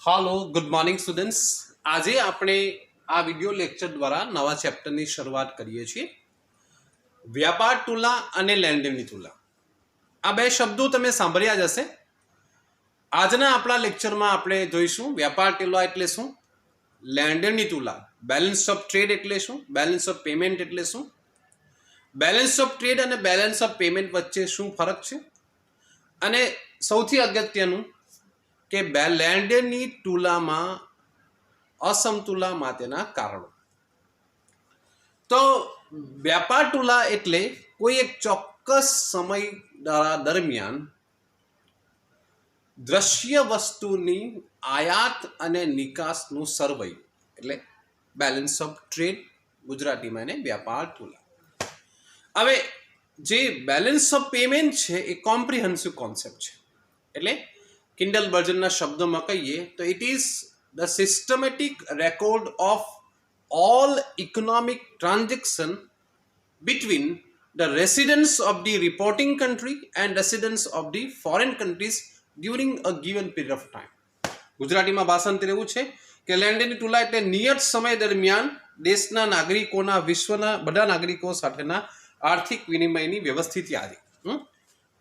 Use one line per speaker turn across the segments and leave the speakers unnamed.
હાલો good morning students. આજે આપણે આ વિડિયો લેક્ચર દ્વારા નવા ચેપ્ટરની શરૂઆત કરીએ છીએ. વ્યાપાર તુલા અને લેણદેણની તુલા, આ બે શબ્દો તમે સાંભળ્યા જ હશે. આજના આપણા લેક્ચરમાં આપણે જોઈશું વ્યાપાર તુલા એટલે શું, લેણદેણની તુલા બેલેન્સ ઓફ ટ્રેડ એટલે શું, બેલેન્સ ઓફ પેમેન્ટ એટલે શું, બેલેન્સ ઓફ ટ્રેડ અને બેલેન્સ ઓફ પેમેન્ટ વચ્ચે શું ફરક છે, અને સૌથી અગત્યનું કે લેણદેણની તુલામાં અસમતુલા માટેના કારણો. તો વ્યાપાર તુલા એટલે કોઈ એક ચોક્કસ સમયગાળા દરમિયાન દ્રશ્ય વસ્તુની આયાત અને નિકાસનું સર્વૈ એટલે બેલેન્સ ઓફ ટ્રેડ, ગુજરાતીમાં એને વ્યાપાર તુલા. હવે જે બેલેન્સ ઓફ પેમેન્ટ છે એ કોમ્પ્રિહેન્સિવ કોન્સેપ્ટ છે. એટલે કિન્ડલ વર્ઝનના શબ્દોમાં કહીએ તો it is the systematic record of all economic transaction between the residence of the reporting country and residence of the foreign countries during a given period of time. ગુજરાતીમાં ભાષાંતર એવું છે કે લેણદેણની તુલા એટલે નિયત સમય દરમિયાન દેશના નાગરિકોના વિશ્વના બધા નાગરિકો સાથેના આર્થિક વિનિમયની વ્યવસ્થિત યાદી.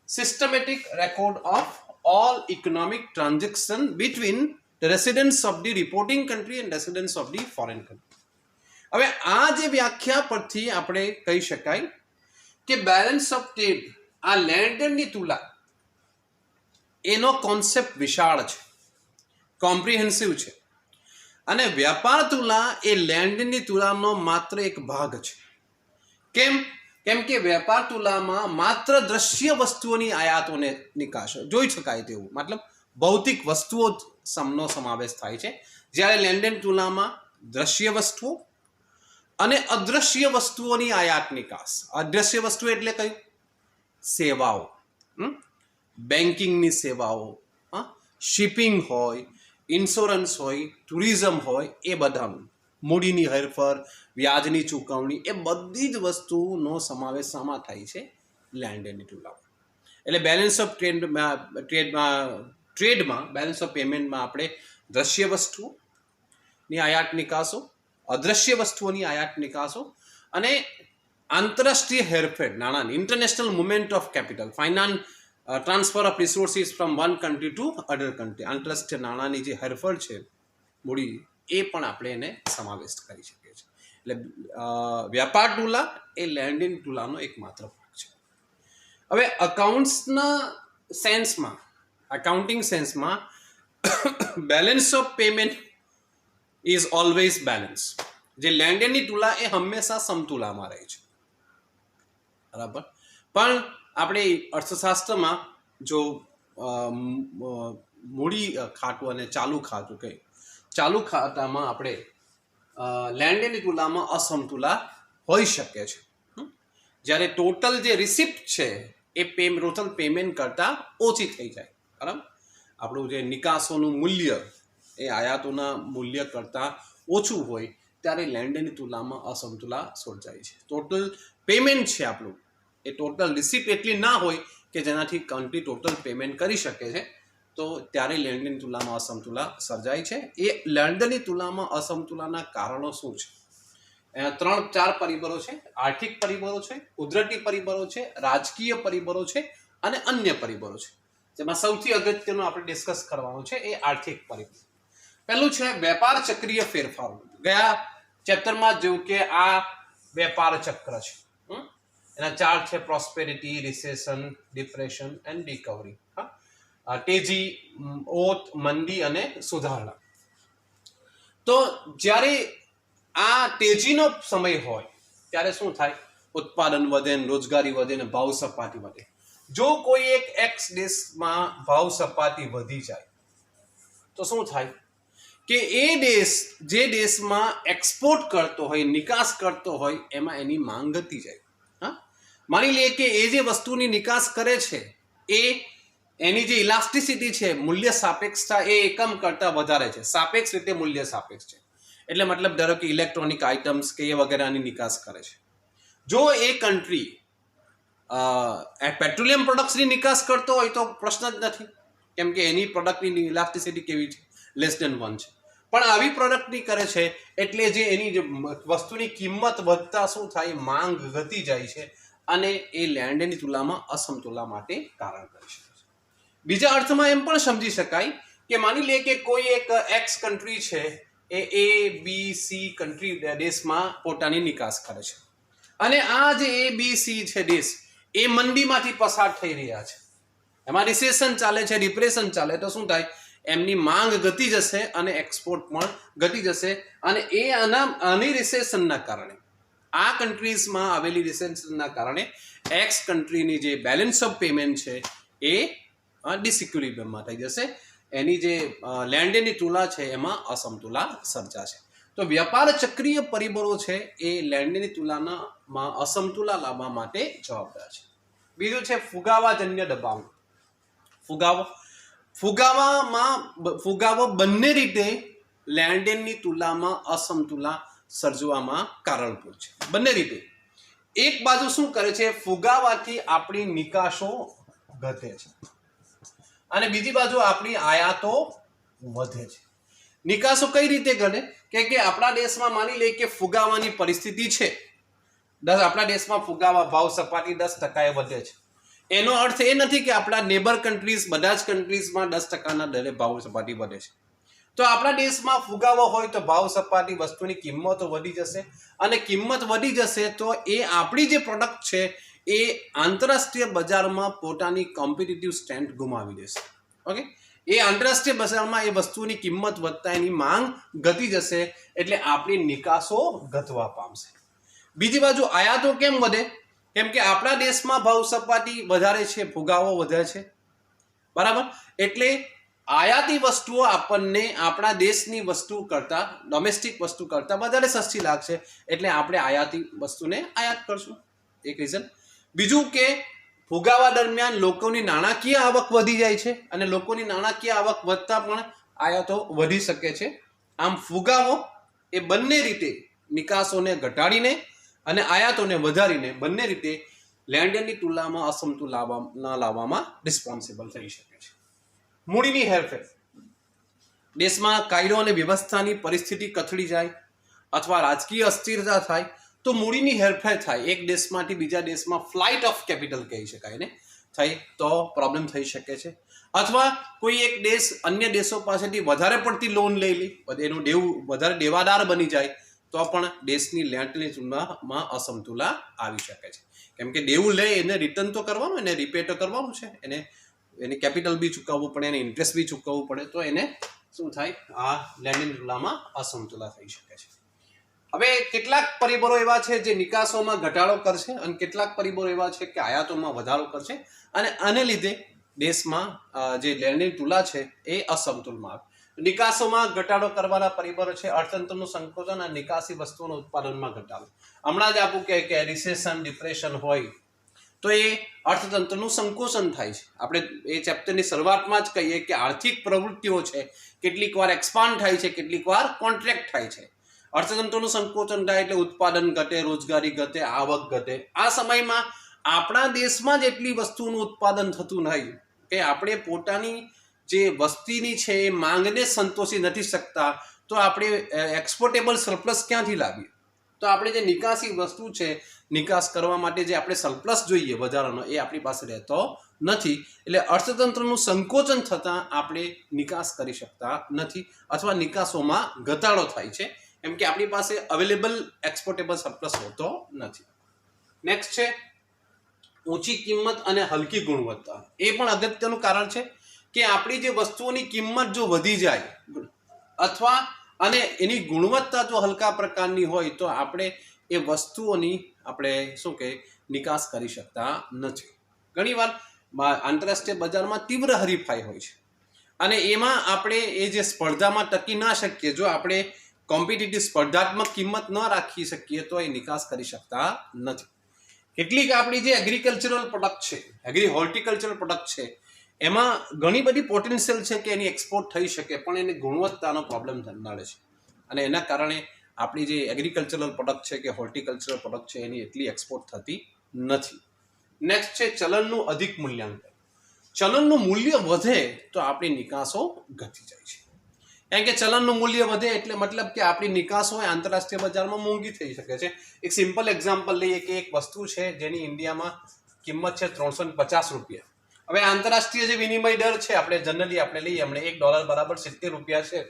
Systematic record of all economic transaction between the residents of the reporting country and residents of the foreign country. હવે આ જે વ્યાખ્યા પરથી આપણે કહી શકાય કે બેલેન્સ ઓફ ટ્રેડ, આ લેણદેણની તુલા, એનો કોન્સેપ્ટ વિશાળ છે, કોમ્પ્રિહેન્સિવ છે, અને વ્યાપાર તુલા એ લેણદેણની તુલાનો માત્ર એક ભાગ છે. કેમ કે વેપાર તુલામાં માત્ર દ્રશ્ય વસ્તુઓની આયાતોને નિકાસ જોઈ શકાય તેવું, મતલબ ભૌતિક વસ્તુઓ નો સમાવેશ થાય છે, જ્યારે લેણદેણ તુલામાં દ્રશ્ય વસ્તુઓ અને અદ્રશ્ય વસ્તુઓની આયાત નિકાસ. અદ્રશ્ય વસ્તુ એટલે કઈ? સેવાઓ, બેન્કિંગની સેવાઓ, શિપિંગ હોય, ઇન્સ્યોરન્સ હોય, ટુરિઝમ હોય, એ બધાનું મૂડીની હેરફેર, વ્યાજની ચૂકવણી, એ બધી જ વસ્તુનો સમાવેશ શામાં થાય છે? લેણદેણની તુલામાં. એટલે બેલેન્સ ઓફ ટ્રેડમાં બેલેન્સ ઓફ પેમેન્ટમાં આપણે દ્રશ્ય વસ્તુઓની આયાત નિકાસો, અદ્રશ્ય વસ્તુઓની આયાત નિકાસો અને આંતરરાષ્ટ્રીય હેરફેર, નાણાંની international movement of capital, finance, transfer of resources from one country to other country, આંતરરાષ્ટ્રીય નાણાંની જે હેરફેર છે મૂડી, એ પણ આપણે એને સમાવેશ કરી શકીએ છીએ. એટલે વ્યાપાર તુલા એ લેણદેણ તુલાનો એક માત્ર ભાગ છે. હવે અકાઉન્ટ્સના સેન્સમાં, અકાઉન્ટિંગ સેન્સમાં balance of payment is always balance. જે લેણદેણની તુલા એ હંમેશા સમતુલામાં રહે છે, બરાબર. પણ આપણે અર્થશાસ્ત્રમાં જો મૂડી ખાતું અને ચાલુ ખાતું કહે, ચાલુ ખાતામાં આપણે લેણદેણની તુલામાં અસમતુલા હોઈ શકે છે, જ્યારે ટોટલ જે રિસિપ્ટ છે એ ટોટલ પેમેન્ટ કરતાં ઓછી થઈ જાય, બરાબર. આપણું જે નિકાસોનું મૂલ્ય એ આયાતોના મૂલ્ય કરતાં ઓછું હોય ત્યારે લેણદેણની તુલામાં અસમતુલા સર્જાય છે. ટોટલ પેમેન્ટ છે આપણું, એ ટોટલ રિસિપ્ટ એટલી ના હોય કે જેનાથી કન્ટ્રી ટોટલ પેમેન્ટ કરી શકે છે, તો ત્યારે લેણદેણની તુલામાં અસમતુલા સર્જાય છે. એ લેણદેણની તુલામાં અસમતુલાના કારણો શું છે? 3-4 પરિબળો છે. આર્થિક પરિબળો છે, કુદરતી પરિબળો છે, રાજકીય પરિબળો છે અને અન્ય પરિબળો છે. જેમાં સૌથી અગત્યનું આપણે ડિસ્કસ કરવાનું છે એ આર્થિક પરિબળ. પહેલું છે વેપાર ચક્રીય ફેરફારો. ગયા ચેપ્ટરમાં જેવું કે આ વેપાર ચક્ર છે, એના 4 છે: prosperity, recession, depression and recovery. તેજી, ઓત, મંદી અને સુધારણા. તો જ્યારે આ તેજીનો સમય હોય ત્યારે શું થાય? ઉત્પાદન વધે, રોજગારી વધે ને ભાવ સપાટી વધે. જો કોઈ એક એક્સ દેશમાં ભાવ સપાટી વધી જાય તો શું થાય કે એ દેશ જે દેશમાં એક્સપોર્ટ કરતો હોય, નિકાસ કરતો હોય, એમાં એની માંગ ઘટી જાય. માની લે કે એ જે વસ્તુની નિકાસ કરે છે એ એની જે ઇલાસ્ટિસિટી છે, મૂલ્ય સાપેક્ષતા, એ એકમ કરતાં વધારે છે. સાપેક્ષ રીતે મૂલ્ય સાપેક્ષ છે. એટલે મતલબ ધારો કે ઇલેક્ટ્રોનિક આઇટમ્સ કે એ વગેરેની નિકાસ કરે છે. જો એ કન્ટ્રી પેટ્રોલિયમ પ્રોડક્ટ્સની નિકાસ કરતો હોય તો પ્રશ્ન જ નથી, કેમ કે એની પ્રોડક્ટની ઇલાસ્ટિસિટી કેવી છે, <1 છે. પણ આવી પ્રોડક્ટની કરે છે એટલે જે એની જે વસ્તુની કિંમત વધતા શું થાય, માંગ ઘટી જાય છે અને એ લેન્ડની તુલનામાં અસમતુલા માટે કારણ કરી શકે છે. બીજા અર્થમાં એમ પણ સમજી શકાય કે માની લે કે કોઈ એક એક્સ કન્ટ્રી છે એ ABC કન્ટ્રી દેશમાં પોતાની નિકાસ કરે છે અને આ જે ABC છે દેશ એ મંદીમાંથી પસાર થઈ રહ્યા છે, એમાં રિસેશન ચાલે છે, ડિપ્રેશન ચાલે, તો શું થાય, એમની માંગ ઘટી જશે અને એક્સપોર્ટ પણ ઘટી જશે અને એ આની રિસેશનના કારણે, આ કન્ટ્રીઝમાં આવેલી રિસેશનના કારણે એક્સ કન્ટ્રીની જે બેલેન્સ ઓફ પેમેન્ટ છે એ ડિસઇક્વિલિબ્રિયમમાં થઈ જશે, એની જે લેન્ડની તુલા છે એમાં અસમતુલા સર્જાશે. તો વ્યાપાર ચક્રીય પરિબળો છે એ લેન્ડની તુલનામાં અસમતુલા લાવવા માટે જવાબદાર છે. બીજું છે ફુગાવાજન્ય દબાણ. ફુગાવો બંને રીતે લેન્ડની તુલનામાં અસમતુલા સર્જવામાં કારણભૂત છે. બંને રીતે. એક બાજુ શું કરે છે, ફુગાવાથી આપણી નિકાસો ઘટે છે અને બીજી બાજુ આપણી આયાતો વધે છે. નિકાસો કઈ રીતે ઘટે કે આપણા દેશમાં માની લે કે ફુગાવાની પરિસ્થિતિ છે, આપણા દેશમાં ફુગાવા ભાવ સપાટી 10% વધે છે. એનો અર્થ એ નથી કે આપણા નેબર કન્ટ્રીઝ બધા જ કન્ટ્રીઝમાં 10%ના દરે ભાવ સપાટી વધે છે. તો આપણા દેશમાં ફુગાવો હોય તો ભાવ સપાટી વસ્તુની કિંમતો વધી જશે અને કિંમત વધી જશે તો એ આપણી જે પ્રોડક્ટ છે એ આંતરરાષ્ટ્રીય બજારમાં પોતાની કોમ્પિટિટિવ સ્ટ્રેન્થ ગુમાવી દેશે. ઓકે, એ આંતરરાષ્ટ્રીય બજારમાં એ વસ્તુની કિંમત વધતા એની માંગ ઘટી જશે એટલે આપણી નિકાસો ઘટવા પામશે. બીજી બાજુ આયાતો કેમ વધે, કેમ કે આપણા દેશમાં ભાવ સપાટી વધારે છે, ફુગાવો વધે છે, બરાબર, એટલે આયાતી વસ્તુઓ આપણને આપણા દેશની વસ્તુ કરતા, ડોમેસ્ટિક વસ્તુ કરતા વધારે સસ્તી લાગશે એટલે આપણે આયાતી વસ્તુને આયાત કરશું, એક રીઝન. બીજું કે ફુગાવા દરમિયાન લોકોની નાણાકીય આવક વધી જાય છે અને લોકોની નાણાકીય આવક વધતા પણ આયાતો વધી શકે છે. આમ ફુગાવો એ બંને રીતે નિકાસોને ઘટાડીને અને આયાતોને વધારીને બંને રીતે લેન્ડની તુલનામાં અસમતુલા લાવવામાં રિસ્પોન્સિબલ થઈ શકે છે. મૂડીની હેરફેર. દેશમાં કાયદો અને વ્યવસ્થાની પરિસ્થિતિ કથળી જાય અથવા રાજકીય અસ્થિરતા થાય તો મૂડીની હેરફેર થાય, એક દેશમાંથી બીજા દેશમાં ફ્લાઇટ ઓફ કેપિટલ કહી શકાય ને, થઈ તો પ્રોબ્લેમ થઈ શકે છે. અથવા કોઈ એક દેશ અન્ય દેશો પાસેથી વધારે પડતી લોન લઈ લે, એનું વધારે દેવાદાર બની જાય તો પણ દેશની લેન્ડની તુલનામાં અસમતુલા આવી શકે છે. કેમ કે દેવું લે એને રિટર્ન તો કરવાનું, એને રિપે તો કરવાનું છે, એને કેપિટલ બી ચૂકવવું પડે, એને ઇન્ટરેસ્ટ બી ચૂકવવું પડે, તો એને શું થાય, આ લેન્ડની તુલનામાં અસમતુલા થઈ શકે છે. હવે કેટલાક પરિબળો એવા છે જે નિકાસોમાં ઘટાડો કરશે અને કેટલાક પરિબળો એવા છે કે આયાતોમાં વધારો કરશે અને આને લીધે દેશમાં જે લેન્ડની તુલા છે એ અસમતુલમાં આવે. નિકાસોમાં ઘટાડો કરવાના પરિબળો છે અર્થતંત્રનું સંકોચન અને નિકાસી વસ્તુઓના ઉત્પાદનમાં ઘટાડો. હમણાં જ આપું કે રિસેશન, ડિપ્રેશન હોય તો એ અર્થતંત્રનું સંકોચન થાય છે. આપણે એ ચેપ્ટરની શરૂઆતમાં જ કહીએ કે આર્થિક પ્રવૃત્તિઓ છે કેટલીક વાર એક્સપાન્ડ થાય છે, કેટલીક વાર કોન્ટ્રેક્ટ થાય છે. અર્થતંત્રનું સંકોચન થાય એટલે ઉત્પાદન ઘટે, રોજગારી ઘટે, આવક ઘટે. આ સમયમાં આપણા દેશમાં જ એટલી વસ્તુનું ઉત્પાદન થતું નહીં કે આપણે પોતાની જે વસ્તીની છે એ માંગને સંતોષી નથી શકતા, તો આપણે એક્સપોર્ટેબલ સરપ્લસ ક્યાંથી લાવીએ? તો આપણે જે નિકાસી વસ્તુ છે, નિકાસ કરવા માટે જે આપણે સરપ્લસ જોઈએ વધારાનો, એ આપણી પાસે રહેતો નથી. એટલે અર્થતંત્રનું સંકોચન થતાં આપણે નિકાસ કરી શકતા નથી અથવા નિકાસોમાં ઘટાડો થાય છે, એમ કે આપણી પાસે અવેલેબલ એક્સપોર્ટેબલ સરપ્લસ હોતો નથી. નેક્સ્ટ છે ઊંચી કિંમત અને હલકી ગુણવત્તા. એ પણ અગત્યનું કારણ છે કે આપણી જે વસ્તુઓની કિંમત જો વધી જાય અથવા અને એની ગુણવત્તા જો હલકા પ્રકારની હોય તો આપણે એ વસ્તુઓની આપણે શું કે નિકાસ કરી શકતા નથી. ઘણીવાર આંતરરાષ્ટ્રીય બજારમાં તીવ્ર હરીફાઈ હોય છે અને એમાં આપણે એ જે સ્પર્ધામાં ટકી ના શકીએ, જો આપણે કોમ્પિટિટિવ સ્પર્ધાત્મક કિંમત ન રાખી શકીએ તો એ નિકાસ કરી શકતા નથી. કેટલીક આપણી જે એગ્રીકલ્ચરલ પ્રોડક્ટ છે, હોર્ટિકલ્ચરલ પ્રોડક્ટ છે, એમાં ઘણી બધી પોટેન્શિયલ છે કે એની એક્સપોર્ટ થઈ શકે, પણ એની ગુણવત્તાનો પ્રોબ્લેમ નડે છે અને એના કારણે આપણી જે એગ્રીકલ્ચરલ પ્રોડક્ટ છે કે હોર્ટિકલ્ચરલ પ્રોડક્ટ છે એની એટલી એક્સપોર્ટ થતી નથી. નેક્સ્ટ છે ચલણનું અધિક મૂલ્યાંકન. ચલણનું મૂલ્ય વધે તો આપણી નિકાસો ઘટી જાય છે. કારણ કે ચલણનું મૂલ્ય વધે એટલે મતલબ કે આપણી નિકાસ હોય આંતરરાષ્ટ્રીય બજારમાં મોંઘી થઈ શકે છે. એક સિમ્પલ એક્ઝામ્પલ લઈએ કે એક વસ્તુ છે જેની ઇન્ડિયામાં કિંમત છે 350 રૂપિયા. હવે આંતરરાષ્ટ્રીય જે વિનિમય દર છે આપણે જનરલી આપણે લઈએ હમણાં $1 બરાબર 70 રૂપિયા છે.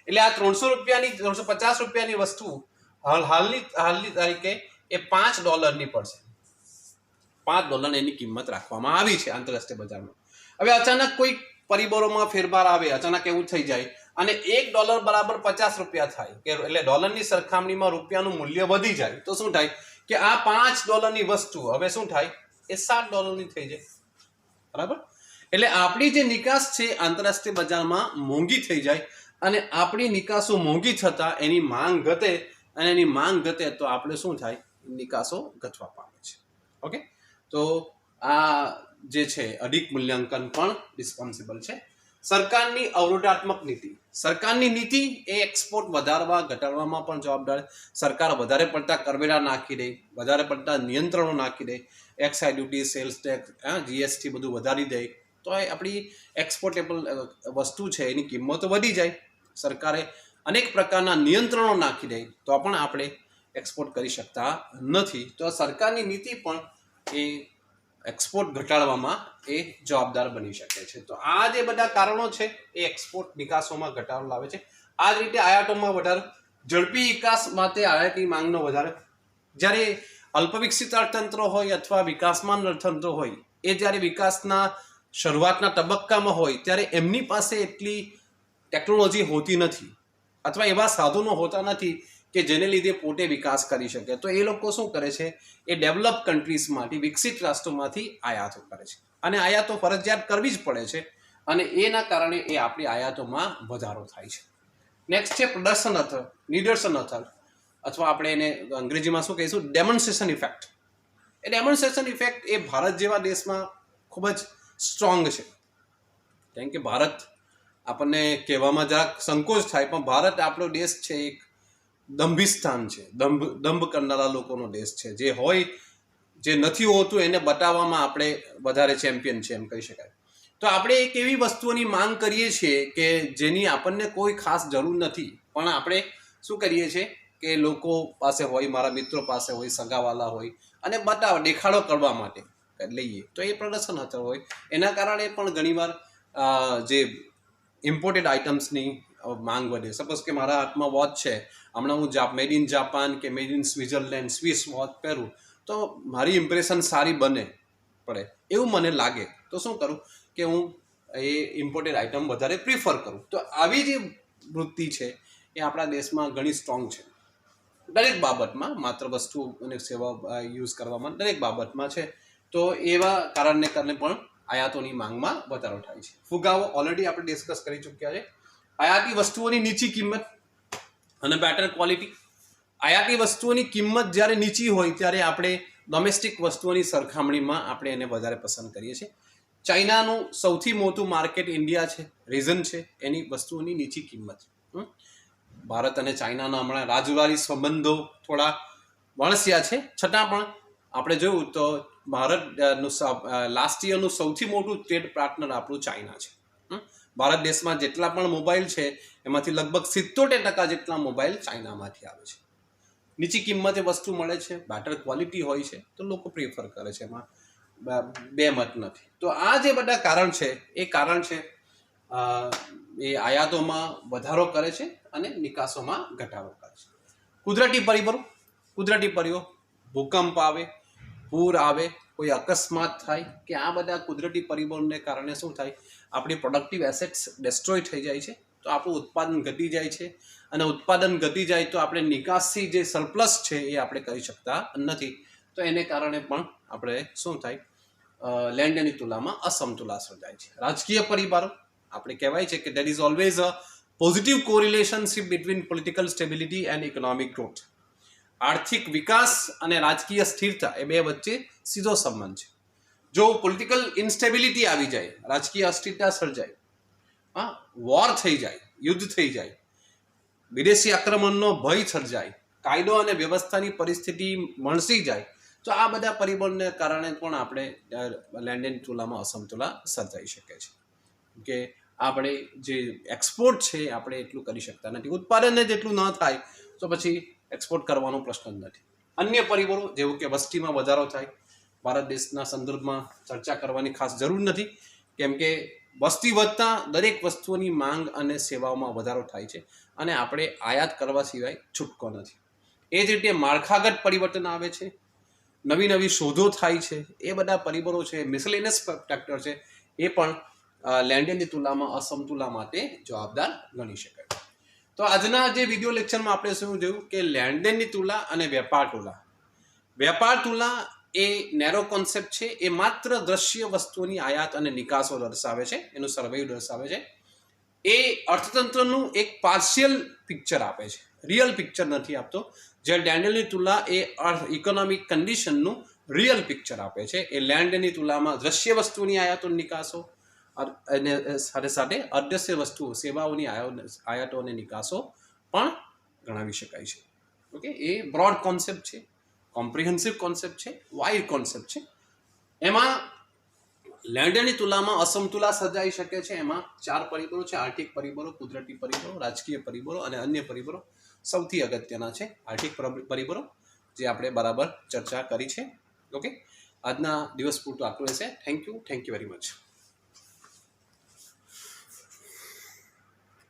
એટલે આ 300 રૂપિયાની 350 રૂપિયાની વસ્તુ હાલની તારીખે એ $5 પડશે. $5 એની કિંમત રાખવામાં આવી છે આંતરરાષ્ટ્રીય બજારમાં. હવે અચાનક કોઈ પરિબળોમાં ફેરફાર આવે, અચાનક એવું થઈ જાય અને $1 બરાબર 50 રૂપિયા થાય કે એટલે ડોલરની સરખામણીમાં રૂપિયાનું મૂલ્ય વધી જાય તો શું થાય કે આ $5 વસ્તુ હવે શું થાય એ $7 થઈ જાય. બરાબર. એટલે આપણી જે નિકાસ છે આંતરરાષ્ટ્રીય બજારમાં મોંઘી થઈ જાય અને આપણી નિકાસો મોંઘી થતા એની માંગ ઘટે અને એની માંગ ઘટે તો આપણે શું થાય નિકાસો ઘટવા પામે છે. ઓકે, તો આ જે છે અધિક મૂલ્યાંકન પણ રિસ્પોન્સિબલ છે. સરકારની અવરોધાત્મક નીતિ. સરકારની નીતિ એ એક્સપોર્ટ વધારવા ઘટાડવામાં પણ જવાબદાર. સરકાર વધારે પડતા કરવેરા નાખી દે, વધારે પડતા નિયંત્રણો નાખી દે, excise duty, sales tax, GST બધું વધારી દે તો આપણી એક્સપોર્ટેબલ વસ્તુ છે એની કિંમતો વધી જાય. સરકારે અનેક પ્રકારના નિયંત્રણો નાખી દે તો પણ આપણે એક્સપોર્ટ કરી શકતા નથી. તો સરકારની નીતિ પણ એ એક્સપોર્ટ ઘટાડવામાં એ જવાબદાર બની શકે છે. તો આ જે બધા કારણો છે એ એક્સપોર્ટ નિકાસોમાં ઘટાડો લાવે છે. આ જ રીતે આયાતોમાં વધારો. ઝડપી વિકાસ માટે આયાતી માંગનો વધારો. જ્યારે અલ્પવિકસિત અર્થતંત્ર હોય અથવા વિકાસમાન અર્થતંત્ર હોય એ જ્યારે વિકાસના શરૂઆતના તબક્કામાં હોય ત્યારે એમની પાસે એટલી ટેકનોલોજી હોતી નથી અથવા એવા સાધનો હોતા નથી કે જેને લીધે પોતે વિકાસ કરી શકે. તો એ લોકો શું કરે છે એ ડેવલપ કન્ટ્રીઝમાંથી, વિકસિત રાષ્ટ્રોમાંથી આયાતો કરે છે અને આયાતો ફરજિયાત કરવી જ પડે છે અને એના કારણે એ આપણી આયાતોમાં વધારો થાય છે. નેક્સ્ટ છે પ્રદર્શન અસર, નિદર્શન અસર અથવા આપણે એને અંગ્રેજીમાં શું કહીશું ડેમોન્સ્ટ્રેશન ઇફેક્ટ. એ ડેમોન્સ્ટ્રેશન ઇફેક્ટ એ ભારત જેવા દેશમાં ખૂબ જ સ્ટ્રોંગ છે. કારણ કે ભારત આપણને કહેવામાં જરાક સંકોચ થાય પણ ભારત આપણો દેશ છે એક દંભિસ્થાન છે, દંભ કરનારા લોકોનો દેશ છે. જે હોય જે નથી હોતું એને બતાવવામાં આપણે વધારે ચેમ્પિયન છે એમ કહી શકાય. તો આપણે એક એવી વસ્તુઓની માંગ કરીએ છીએ કે જેની આપણને કોઈ ખાસ જરૂર નથી પણ આપણે શું કરીએ છીએ કે લોકો પાસે હોય, મારા મિત્રો પાસે હોય, સગાવાલા હોય અને દેખાડો કરવા માટે લઈએ તો એ પ્રદર્શન અસર હોય. એના કારણે પણ ઘણીવાર જે ઇમ્પોર્ટેડ આઇટમ્સની માંગ વધે. સપોઝ કે મારા હાથમાં વોચ છે, હમણાં હું મેડ ઇન જાપાન કે made in Switzerland Swiss watch પહેરું તો મારી ઇમ્પ્રેશન સારી પડે એવું મને લાગે તો શું કરું કે હું એ ઇમ્પોર્ટેડ આઇટમ વધારે પ્રિફર કરું. તો આવી જે વૃત્તિ છે એ આપણા દેશમાં ઘણી સ્ટ્રોંગ છે દરેક બાબતમાં, માત્ર વસ્તુ અને સેવા યુઝ કરવામાં દરેક બાબતમાં છે. તો એવા કારણને કારણે પણ આયાતોની માંગમાં વધારો થાય છે. ફુગાવો ઓલરેડી આપણે ડિસ્કસ કરી ચૂક્યા છે. આયાતી વસ્તુઓની નીચી કિંમત અને બેટર ક્વોલિટી. આયાતી વસ્તુઓની કિંમત જ્યારે નીચી હોય ત્યારે આપણે ડોમેસ્ટિક વસ્તુઓની સરખામણીમાં આપણે એને વધારે પસંદ કરીએ છીએ. ચાઇનાનું સૌથી મોટું માર્કેટ ઇન્ડિયા છે, રીઝન છે એની વસ્તુઓની નીચી કિંમત. ભારત અને ચાઇનાના હમણાં રાજદ્વારી સંબંધો થોડા વણસ્યા છે છતાં પણ આપણે જોયું તો ભારતનું લાસ્ટ યરનું સૌથી મોટું ટ્રેડ પાર્ટનર આપણું ચાઇના છે. ભારત દેશમાં જેટલા પણ મોબાઈલ છે એમાંથી લગભગ 77% જેટલા મોબાઈલ ચાઇનામાંથી આવે છે. નીચી કિંમતે વસ્તુ મળે છે, બેટર ક્વોલિટી હોય છે તો લોકો પ્રિફર કરે છે, એમાં બે મત નથી. તો આ જે બધા કારણ છે એ કારણ છે એ આયાતોમાં વધારો કરે છે અને નિકાસોમાં ઘટાડો કરે છે. કુદરતી પરિબળો, ભૂકંપ આવે, પૂર આવે, કોઈ અકસ્માત થાય કે આ બધા કુદરતી પરિબળોને કારણે શું થાય આપણી પ્રોડક્ટિવ એસેટ્સ ડિસ્ટ્રોય થઈ જાય છે તો આપણું ઉત્પાદન ઘટી જાય છે અને ઉત્પાદન ઘટી જાય તો આપણે નિકાસથી જે સરપ્લસ છે એ આપણે કરી શકતા નથી. તો એને કારણે પણ આપણે શું થાય લેન્ડની તુલનામાં અસમતુલા સર્જાય છે. રાજકીય પરિબળો આપણે કહેવાય છે કે there is always a positive correlationship between political stability and economic growth. આર્થિક વિકાસ અને રાજકીય સ્થિરતા એ બે વચ્ચે સીધો સંબંધ છે. જો પોલિટિકલ ઇન્સ્ટેબિલિટી આવી જાય, રાજકીય અસ્થિરતા સર્જાય, વોર થઈ જાય, યુદ્ધ થઈ જાય, વિદેશી આક્રમણનો ભય સર્જાય, કાયદો અને વ્યવસ્થાની પરિસ્થિતિ મણસી જાય તો આ બધા પરિબળને કારણે પણ આપણે લેન્ડની તુલનામાં અસમતુલા સર્જાઈ શકે છે. કે આપણે જે એક્સપોર્ટ છે આપણે એટલું કરી શકતા નથી. ઉત્પાદન જ એટલું ન થાય તો પછી એક્સપોર્ટ કરવાનો પ્રશ્ન જ નથી. અન્ય પરિબળો જેવું કે વસ્તીમાં વધારો થાય, ભારત દેશના સંદર્ભમાં ચર્ચા કરવાની ખાસ જરૂર નથી, કેમ કે વસ્તી વધતા દરેક વસ્તુઓની માંગ અને સેવાઓમાં વધારો થાય છે અને આપણે આયાત કરવા સિવાય છૂટકો નથી. એ જ રીતે માળખાગત પરિવર્તન આવે છે, નવી નવી શોધો થાય છે, એ બધા પરિબળો છે, મિસલેનિયસ ફેક્ટર છે, એ પણ લેન્ડની તુલનામાં અસમતુલા માટે જવાબદાર ગણી શકાય. તો આજના જે વિડીયો લેક્ચરમાં આપણે શું જોયું કે લેન્ડની તુલા અને વેપાર તુલા. વેપાર તુલા એ નેરો કોન્સેપ્ટ છે, એ માત્ર દ્રશ્ય વસ્તુઓની આયાત અને નિકાસો દર્શાવે છે, એનું સર્વે દર્શાવે છે. એ અર્થતંત્રનું એક પાર્શિયલ પિક્ચર આપે છે, રિયલ પિક્ચર નથી આપતો. જે લેન્ડની તુલા એ ઇકોનોમિક કન્ડિશનનું રિયલ પિક્ચર આપે છે. એ લેન્ડની તુલામાં દ્રશ્ય વસ્તુની આયાતો નિકાસો અને સાથે સાથે અદ્રશ્ય વસ્તુઓ સેવાઓની આયાતો અને નિકાસો પણ ગણાવી શકાય છે. ઓકે, એ બ્રોડ કોન્સેપ્ટ છે, કોમ્પ્રિહેન્સિવ કોન્સેપ્ટ છે, વાઇડ કોન્સેપ્ટ છે. એમાં લેન્ડની તુલામાં અસમતુલા સર્જાઈ શકે છે. એમાં 4 પરિબળો છે: આર્થિક પરિબળો, કુદરતી પરિબળો, રાજકીય પરિબળો અને અન્ય પરિબળો. સૌથી અગત્યના છે આર્થિક પરિબળો, જે આપણે બરાબર ચર્ચા કરી છે. ઓકે, આજના દિવસ પૂરતું આટલું રહેશે. Thank you very much.